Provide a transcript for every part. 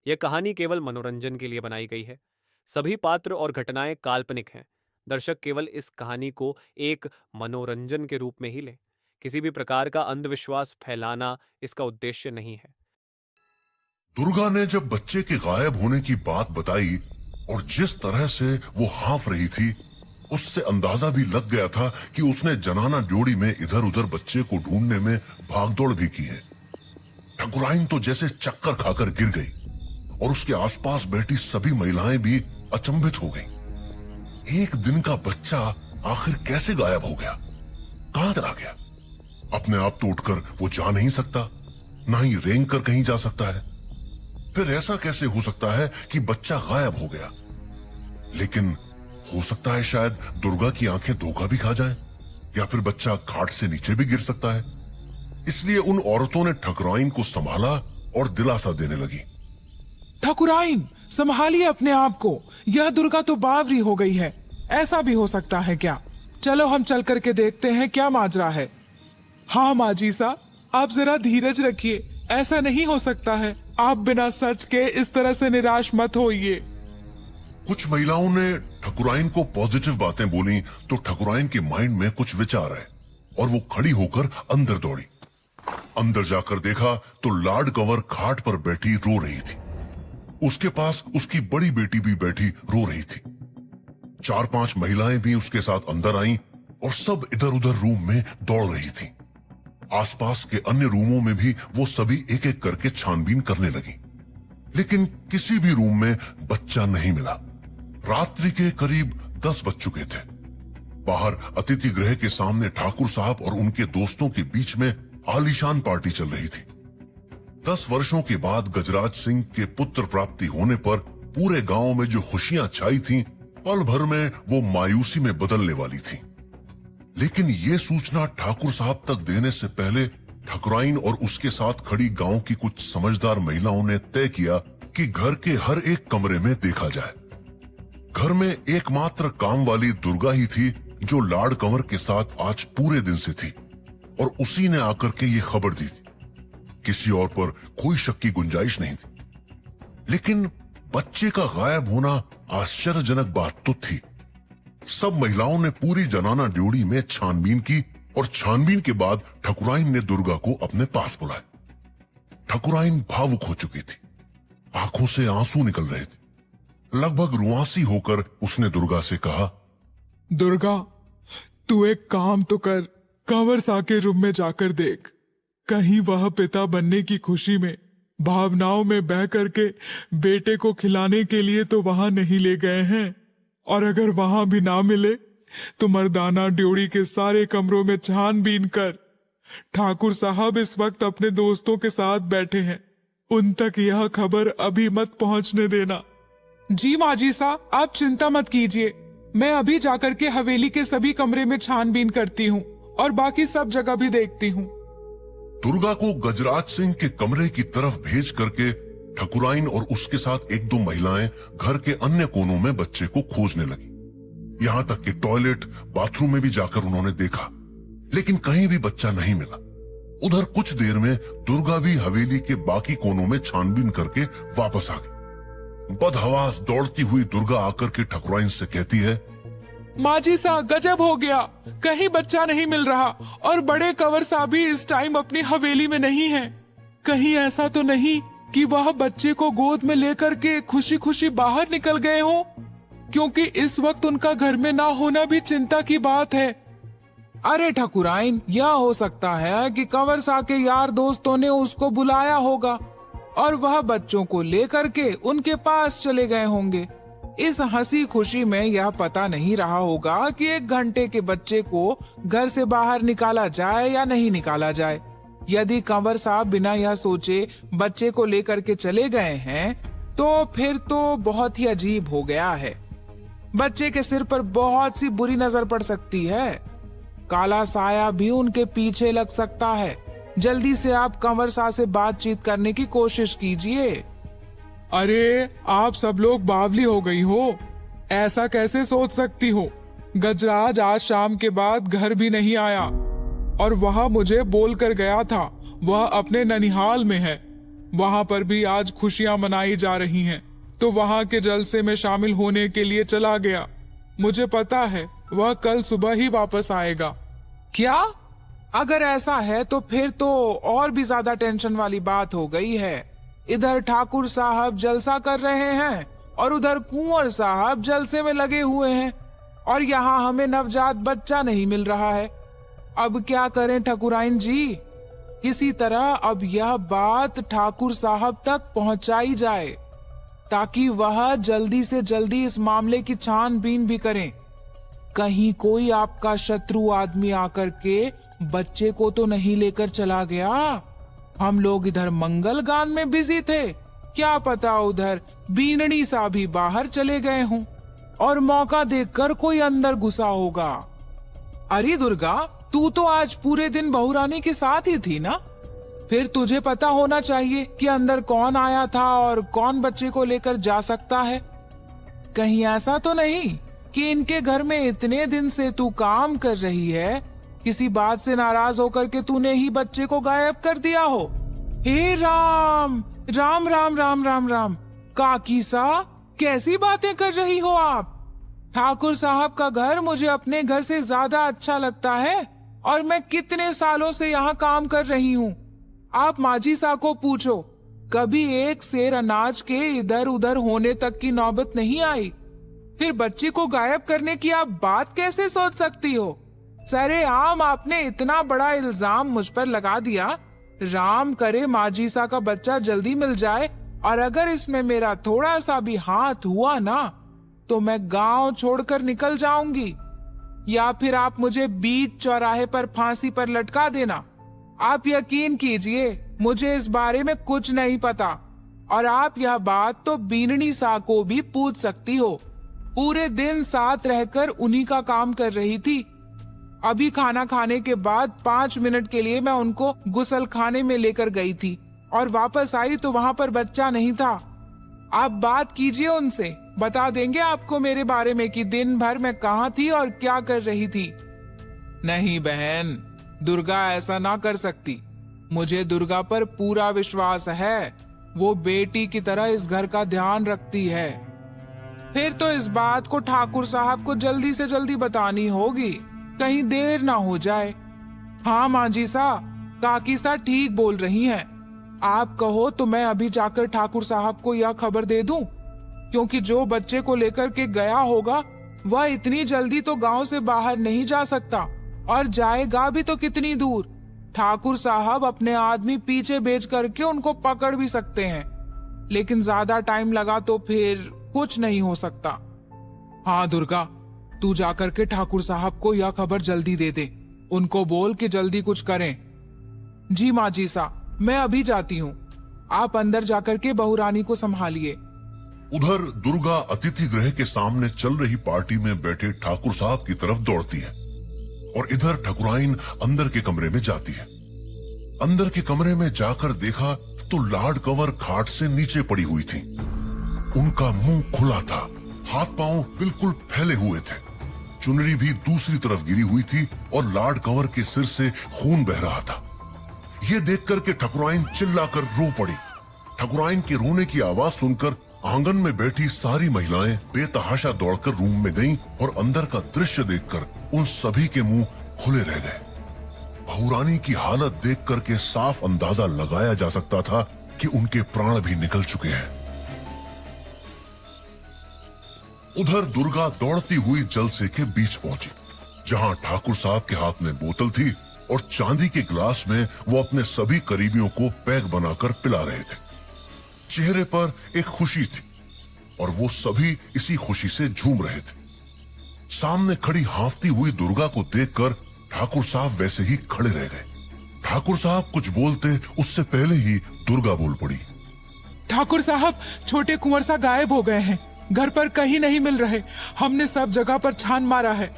यह कहानी केवल मनोरंजन के लिए बनाई गई है। सभी पात्र और घटनाएं काल्पनिक हैं। दर्शक केवल इस कहानी को एक मनोरंजन के रूप में ही लें। किसी भी प्रकार का अंधविश्वास फैलाना इसका उद्देश्य नहीं है। दुर्गा ने जब बच्चे के गायब होने की बात बताई और जिस तरह से वो हाँफ रही थी, उससे अंदाजा भी लग गया था कि उसने जनाना ड्योढ़ी में इधर उधर बच्चे को ढूंढने में भागदौड़ भी की है। ठकुराइन तो जैसे चक्कर खाकर गिर गई और उसके आसपास बैठी सभी महिलाएं भी अचंभित हो गईं। एक दिन का बच्चा आखिर कैसे गायब हो गया, कहां चला गया? अपने आप तो उठकर वो जा नहीं सकता, ना ही रेंग कर कहीं जा सकता है। फिर ऐसा कैसे हो सकता है कि बच्चा गायब हो गया? लेकिन हो सकता है शायद दुर्गा की आंखें धोखा भी खा जाएं, या फिर बच्चा खाट से नीचे भी गिर सकता है। इसलिए उन औरतों ने ठकुराइन को संभाला और दिलासा देने लगी। ठकुराइन, संभालिए अपने आप को, यह दुर्गा तो बावरी हो गई है। ऐसा भी हो सकता है क्या? चलो हम चल करके देखते हैं क्या माजरा है। हाँ माजीसा, आप जरा धीरज रखिए, ऐसा नहीं हो सकता है। आप बिना सच के इस तरह से निराश मत होइए। कुछ महिलाओं ने ठकुराइन को पॉजिटिव बातें बोली तो ठकुराइन के माइंड में कुछ विचार आए और वो खड़ी होकर अंदर दौड़ी। अंदर जाकर देखा तो लाड कंवर खाट पर बैठी रो रही थी। उसके पास उसकी बड़ी बेटी भी बैठी रो रही थी। 4-5 महिलाएं भी उसके साथ अंदर आईं और सब इधर उधर रूम में दौड़ रही थी। आसपास के अन्य रूमों में भी वो सभी एक एक करके छानबीन करने लगी, लेकिन किसी भी रूम में बच्चा नहीं मिला। रात्रि के करीब 10 बज चुके थे। बाहर अतिथि गृह के सामने ठाकुर साहब और उनके दोस्तों के बीच में आलीशान पार्टी चल रही थी। 10 वर्षों के बाद गजराज सिंह के पुत्र प्राप्ति होने पर पूरे गांव में जो खुशियां छाई थीं, पल भर में वो मायूसी में बदलने वाली थी। लेकिन ये सूचना ठाकुर साहब तक देने से पहले ठकुराइन और उसके साथ खड़ी गांव की कुछ समझदार महिलाओं ने तय किया कि घर के हर एक कमरे में देखा जाए। घर में एकमात्र काम वाली दुर्गा ही थी जो लाड कंवर के साथ आज पूरे दिन से थी, और उसी ने आकर के ये खबर दी थी। किसी और पर कोई शक की गुंजाइश नहीं थी। लेकिन बच्चे का गायब होना आश्चर्यजनक बात तो थी। सब महिलाओं ने पूरी जनाना ड्योढ़ी में छानबीन की और छानबीन के बाद ठकुराइन ने दुर्गा को अपने पास बुलाया। ठकुराइन भावुक हो चुकी थी, आंखों से आंसू निकल रहे थे। लगभग रुआंसी होकर उसने दुर्गा से कहा, दुर्गा, तू एक काम तो कर, कंवर सा के रूम में जाकर देख। कहीं वह पिता बनने की खुशी में भावनाओं में बह करके बेटे को खिलाने के लिए तो वहां नहीं ले गए हैं, और अगर वहां भी ना मिले तो मर्दाना ड्योढ़ी के सारे कमरों में छानबीन कर। ठाकुर साहब इस वक्त अपने दोस्तों के साथ बैठे हैं, उन तक यह खबर अभी मत पहुंचने देना। जी माजी साहब, आप चिंता मत कीजिए, मैं अभी जाकर के हवेली के सभी कमरे में छानबीन करती हूँ और बाकी सब जगह भी देखती हूँ। दुर्गा को गजराज सिंह के कमरे की तरफ भेज करके ठकुराइन और उसके साथ 1-2 महिलाएं घर के अन्य कोनों में बच्चे को खोजने लगी। यहां तक कि टॉयलेट, बाथरूम में भी जाकर उन्होंने देखा, लेकिन कहीं भी बच्चा नहीं मिला। उधर कुछ देर में दुर्गा भी हवेली के बाकी कोनों में छानबीन करके वापस आ गई। बदहवास दौड़ती हुई दुर्गा आकर के ठकुराइन से कहती है, माजी साहब, गजब हो गया, कहीं बच्चा नहीं मिल रहा, और बड़े कंवर साहब भी इस टाइम अपनी हवेली में नहीं है। कहीं ऐसा तो नहीं कि वह बच्चे को गोद में लेकर के खुशी खुशी बाहर निकल गए हो, क्योंकि इस वक्त उनका घर में ना होना भी चिंता की बात है। अरे ठकुराइन, यह हो सकता है कि कंवर सा के यार दोस्तों ने उसको बुलाया होगा और वह बच्चों को लेकर के उनके पास चले गए होंगे। इस हंसी खुशी में यह पता नहीं रहा होगा कि 1 घंटे के बच्चे को घर से बाहर निकाला जाए या नहीं निकाला जाए। यदि कंवर साहब बिना यह सोचे बच्चे को लेकर के चले गए हैं तो फिर तो बहुत ही अजीब हो गया है। बच्चे के सिर पर बहुत सी बुरी नजर पड़ सकती है, काला साया भी उनके पीछे लग सकता है। जल्दी से आप कंवर साहब से बातचीत करने की कोशिश कीजिए। अरे आप सब लोग बावली हो गई हो, ऐसा कैसे सोच सकती हो? गजराज आज शाम के बाद घर भी नहीं आया और वह मुझे बोल कर गया था वह अपने ननिहाल में है। वहां पर भी आज खुशियां मनाई जा रही हैं, तो वहां के जलसे में शामिल होने के लिए चला गया। मुझे पता है वह कल सुबह ही वापस आएगा। क्या? अगर ऐसा है तो फिर तो और भी ज्यादा टेंशन वाली बात हो गई है। इधर ठाकुर साहब जलसा कर रहे हैं और उधर कुंवर साहब जलसे में लगे हुए हैं, और यहाँ हमें नवजात बच्चा नहीं मिल रहा है। अब क्या करें ठकुराइन जी? किसी तरह अब यह बात ठाकुर साहब तक पहुंचाई जाए, ताकि वह जल्दी से जल्दी इस मामले की छानबीन भी करें। कहीं कोई आपका शत्रु आदमी आकर के बच्चे को तो नहीं लेकर चला गया। हम लोग इधर मंगल गान में बिजी थे, क्या पता उधर बीननी सा भी बाहर चले गए हों और मौका देखकर कोई अंदर घुसा होगा। अरे दुर्गा, तू तो आज पूरे दिन बहुरानी के साथ ही थी ना? फिर तुझे पता होना चाहिए कि अंदर कौन आया था और कौन बच्चे को लेकर जा सकता है। कहीं ऐसा तो नहीं कि इनके घर में इतने दिन से तू काम कर रही है, किसी बात से नाराज होकर के तूने ही बच्चे को गायब कर दिया हो? हे राम राम राम राम राम राम, काकी सा कैसी बातें कर रही हो आप? ठाकुर साहब का घर मुझे अपने घर से ज्यादा अच्छा लगता है, और मैं कितने सालों से यहाँ काम कर रही हूँ। आप माजी सा को पूछो, कभी एक सेर अनाज के इधर उधर होने तक की नौबत नहीं आई। फिर बच्ची को गायब करने की आप बात कैसे सोच सकती हो? सरेआम आपने इतना बड़ा इल्जाम मुझ पर लगा दिया। राम करे माजी सा का बच्चा जल्दी मिल जाए, और अगर इसमें मेरा थोड़ा सा भी हाथ हुआ ना, तो मैं गांव छोड़कर निकल जाऊंगी, या फिर आप मुझे बीच चौराहे पर फांसी पर लटका देना। आप यकीन कीजिए, मुझे इस बारे में कुछ नहीं पता, और आप यह बात तो बीननी सा को भी पूछ सकती हो। पूरे दिन साथ रहकर उन्हीं का काम कर रही थी। अभी खाना खाने के बाद 5 मिनट के लिए मैं उनको गुसल खाने में लेकर गई थी, और वापस आई तो वहां पर बच्चा नहीं था। आप बात कीजिए उनसे, बता देंगे आपको मेरे बारे में कि दिन भर मैं कहाँ थी और क्या कर रही थी। नहीं बहन, दुर्गा ऐसा ना कर सकती। मुझे दुर्गा पर पूरा विश्वास है, वो बेटी की तरह इस घर का ध्यान रखती है। फिर तो इस बात को ठाकुर साहब को जल्दी से जल्दी बतानी होगी, कहीं देर ना हो जाए। हाँ माजी सा, काकी सा ठीक बोल रही हैं। आप कहो तो मैं अभी जाकर ठाकुर साहब को यह खबर दे दूं, क्योंकि जो बच्चे को लेकर के गया होगा वह इतनी जल्दी तो गांव से बाहर नहीं जा सकता, और जाएगा भी तो कितनी दूर। ठाकुर साहब अपने आदमी पीछे भेज करके उनको पकड़ भी सकते हैं, लेकिन ज्यादा टाइम लगा तो फिर कुछ नहीं हो सकता। हाँ दुर्गा, तू जाकर के ठाकुर साहब को यह खबर जल्दी दे दे, उनको बोल कि जल्दी कुछ करें। जी माँ जी सा, मैं अभी जाती हूँ, आप अंदर जाकर के बहुरानी को संभालिए। उधर दुर्गा अतिथि गृह के सामने चल रही पार्टी में बैठे ठाकुर साहब की तरफ दौड़ती है, और इधर ठकुराइन अंदर के कमरे में जाती है। अंदर के कमरे में जाकर देखा तो लाड कंवर खाट से नीचे पड़ी हुई थी। उनका मुंह खुला था, हाथ पांव बिल्कुल फैले हुए थे। चुनरी भी दूसरी तरफ गिरी हुई थी और लाड कंवर के सिर से खून बह रहा था। ये देखकर के ठकुराइन चिल्लाकर रो पड़ी। ठकुराइन के रोने की आवाज सुनकर आंगन में बैठी सारी महिलाएं बेतहाशा दौड़कर रूम में गईं और अंदर का दृश्य देखकर उन सभी के मुंह खुले रह गए। बहुरानी की हालत देख करके साफ अंदाजा लगाया जा सकता था कि उनके प्राण भी निकल चुके हैं। उधर दुर्गा दौड़ती हुई जलसे के बीच पहुंची, जहां ठाकुर साहब के हाथ में बोतल थी और चांदी के गिलास में वो अपने सभी करीबियों को पैक बनाकर पिला रहे थे। चेहरे पर एक खुशी थी और वो सभी इसी खुशी से झूम रहे थे। सामने खड़ी हांफती हुई दुर्गा को देखकर ठाकुर साहब वैसे ही खड़े रह गए। ठाकुर साहब कुछ बोलते उससे पहले ही दुर्गा बोल पड़ी। ठाकुर साहब, छोटे कुंवर सा गायब हो गए हैं, घर पर कहीं नहीं मिल रहे। हमने सब जगह पर छान मारा है।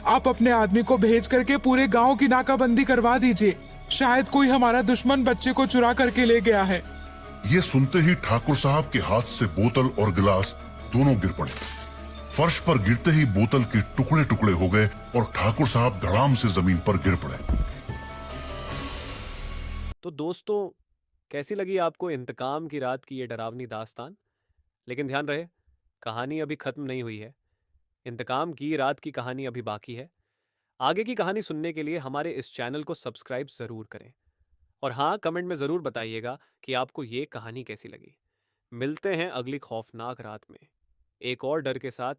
आप अपने आदमी को भेज करके पूरे गांव की नाकाबंदी करवा दीजिए, शायद कोई हमारा दुश्मन बच्चे को चुरा करके ले गया है। ये सुनते ही ठाकुर साहब के हाथ से बोतल और गिलास दोनों गिर पड़े। फर्श पर गिरते ही बोतल के टुकड़े टुकड़े हो गए और ठाकुर साहब धड़ाम से जमीन पर गिर पड़े। तो दोस्तों, कैसी लगी आपको इंतकाम की रात की ये डरावनी दास्तान? लेकिन ध्यान रहे, कहानी अभी खत्म नहीं हुई है। इंतकाम की रात की कहानी अभी बाकी है। आगे की कहानी सुनने के लिए हमारे इस चैनल को सब्सक्राइब ज़रूर करें। और हाँ, कमेंट में ज़रूर बताइएगा कि आपको ये कहानी कैसी लगी। मिलते हैं अगली खौफनाक रात में, एक और डर के साथ।